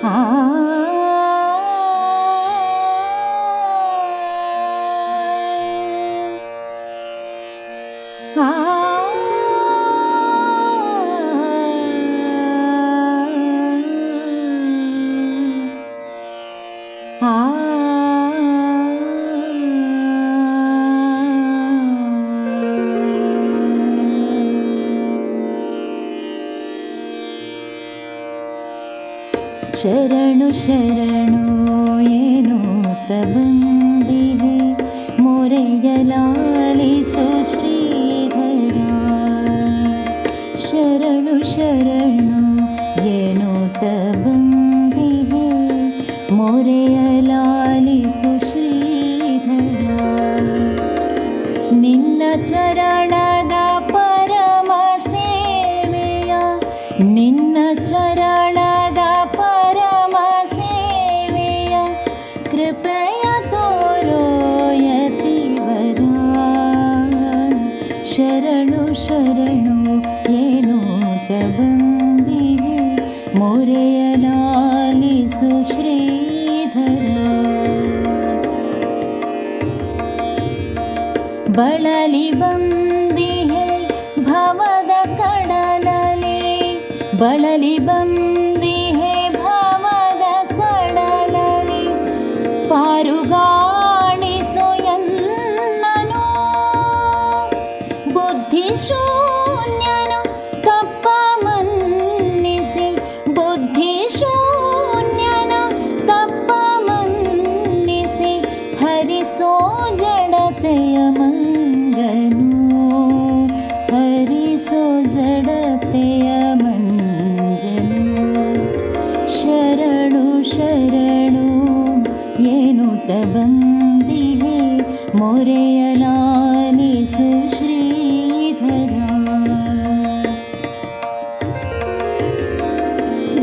ಆ ಶರಣು ಶರಣು ಏನೋತ ಬಂದಿದೆ ಮೊರೆಯಲಾಲಿಸು ಶ್ರೀಧರ. ಶರಣು ಶರಣು ಏನೋತ ಬಂದಿದೆ ಮೊರೆಯಲಾಲಿಸು ಶ್ರೀಧರ. ನಿನ್ನ ಚರಣದ ಪರಮ ಸೇವೆಯ, ನಿನ್ನ ಚರಣದ ಪರಮ ಸೇವೆಯ ಕೃಪೆಯ ತೋರೋ ಯತಿವರ. ಶರಣು ಶರಣು ಏನೋತ ಬಂದಿದೆ ಮೊರೆಯಲಾಲಿಸು ಶ್ರೀಧರ. ಬಳಲಿ ಬಂದಿಹೆ ಭವದ ಕಡಲಲಿ, ಬಳಲಿ ಬಂದಿಹೆ ಭವದ ಕಡಲಲಿ ಪಾರುಗಾಣಿಸು ಎನ್ನನು. ಬುದ್ಧಿಶೂನ್ಯನು ತಪ್ಪ ಮನ್ನಿಸಿ, ಬುದ್ಧಿಶೂನ್ಯನ ತಪ್ಪ ಮನ್ನಿಸಿ ಹರಿಸೋ ಜಡತೆಯ ಮಂಜನು, ಹರಿಸೋ ಜಡತೆಯ ಮಂಜನು. ಶರಣು ಶರಣು ಏನೋತ ಬಂದಿದೆ ಮೊರೆಯಲಾಲಿಸು ಶ್ರೀಧರ.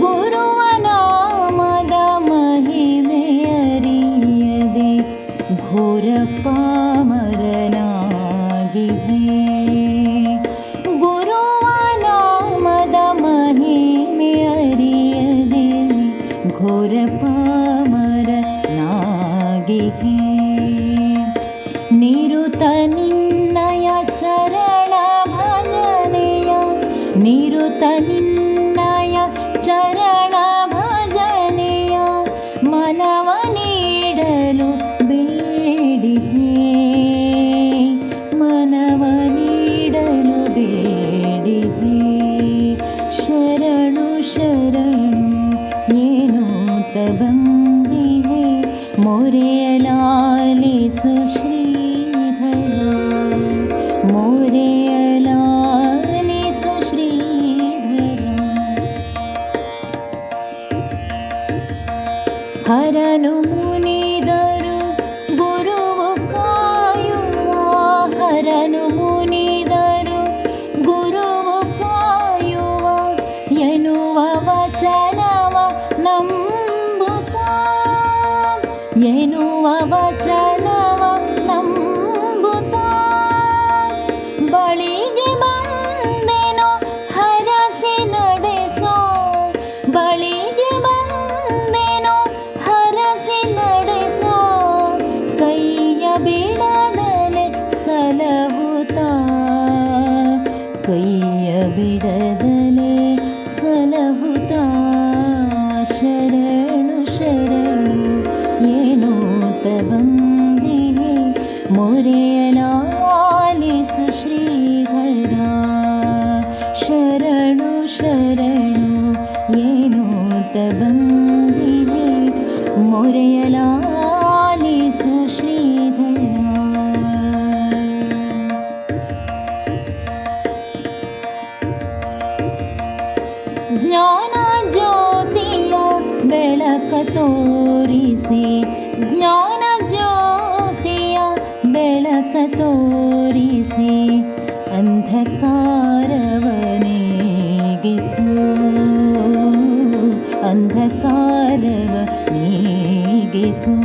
ಗುರುವ ನಾಮದ ಮಹಿಮೆಯರಿಯದೆ ಘೋರ ಪಾಮರನಾಗಿಹೆ. ಗುರುವ ನಾಮದ ಮಹಿಮೆಯರಿಯದೆ ಘೋರ ಪಾಮರನಾಗಿಹೆ. ನಿರುತ ನಿನ್ನಯ ಚರಣ ಭಜನೆಯ, ನಿರುತ ನಿನ್ನಯ ಚರಣ ಭಜನೆಯ ಮನವ ನೀಡಲು ಬೇಡಿದೆ, ಮನವ ನೀಡಲು ಬೇಡಿದೆ. ಶರಣು ಶರಣು ಏನೋತ ಬಂದಿದೆ ಮೊರೆಯಲಾಲಿಸು ಶ್ರೀಧರ. ಮೊರೆಯಲಾಲಿಸು ಶ್ರೀಧರ. ಹರನು ಮುನಿದರು ಗುರುವು ಕಾಯುವ, ಹರನು ಮುನಿದರು ಗುರುವು ಕಾಯುವ ಎನ್ನುವ ವಚನವ ನಂಬುತ್ತ, ಎನ್ನುವ ವಚನವ ನಂಬುತ್ತ ಬಳಿಗೆ ಬಂದೆನೋ ಹರಸಿ ನಡೆಸೋ, ಬಳಿಗೆ ಬಂದೆನೋ ಹರಸಿ ನಡೆಸೋ. ಕೈಯ ಬಿಡದಲೆ ಸಲಹುತ್ತ, ಕೈಯ ಬಿಡದಲೆ ಸಲಹುತ್ತ. ಶರಣು ಶರಣು ಏನೋತ ಬಂದಿದೆ ಮೊರೆಯಲಾಲಿಸು ಶ್ರೀಧರ. ಶರಣು ಶರಣು ಏನೋತ ಬಂದಿದೆ ಮೊರೆಯಲಾಲಿಸು ಶ್ರೀಧರ. ಜ್ಞಾನ ಜ್ಯೋತಿಯ ಬೆಳಕ ತೋರಿಸಿ, ಜ್ಞಾನ ಜ್ಯೋತಿಯ ಬೆಳಕ ತೋರಿಸಿ ಅಂಧಕಾರವ ನೀಗಿಸು, ಅಂಧಕಾರವ ನೀಗಿಸು.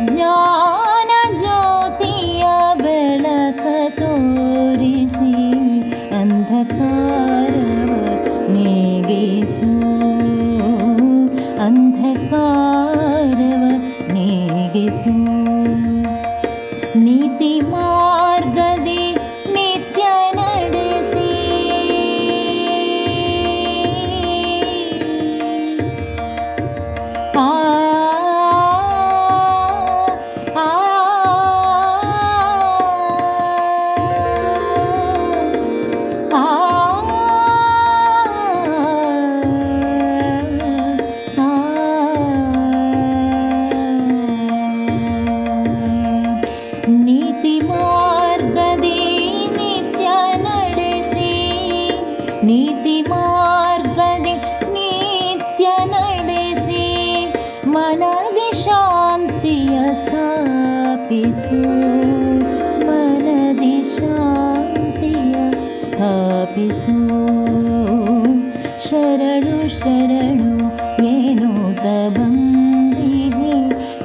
ಜ್ಞಾನ ಜ್ಯೋತಿಯ ಬೆಳಕ ತೋರಿಸಿ ಅಂಧಕಾರವ ನೀಗಿಸು, ಅಂಧಕಾರವ ನೀಗಿಸು. ನೀತಿ ಮಾರ್ಗದಿ ನಿತ್ಯ ನಡೆಸಿ ಆ ಆ ಆ ನೀತಿ ಮಾರ್ಗದಿ ನಿತ್ಯ ನಡೆಸಿ, ನೀತಿ ಮಾರ್ಗದಿ ನಿತ್ಯ ನಡೆಸಿ, ಮನದಿ ಶಾಂತಿಯ ಸ್ಥಾಪಿಸು, ಮನದಿ ಶಾಂತಿಯ ಸ್ಥಾಪಿಸು. ಶರಣು ಶರಣು ಎನ್ನುತ್ತ ಬಂದಿಹೆ,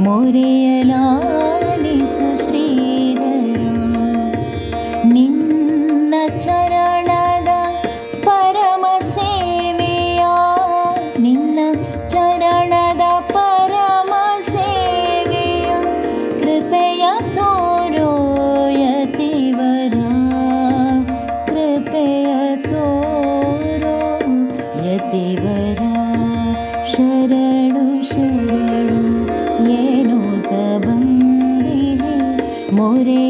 ಮೊರೆಯಲಾಲಿಸು ಶ್ರೀಧರ. ನಿನ್ನ ಚರಣದ ಪರಮ ಸೇವೆಯ, ನಿನ್ನ ಚರಣದ ಪರಮ ಸೇವೆಯ ಕೃಪೆಯ ತೋರೋ ಯತಿವರ, ಕೃಪೆಯ ತೋರೋ ಯತಿವರ. ಶರಣು ಶರಣು ಎನ್ನುತ್ತ ಬಂದಿಹೆ, ಮೊರೆ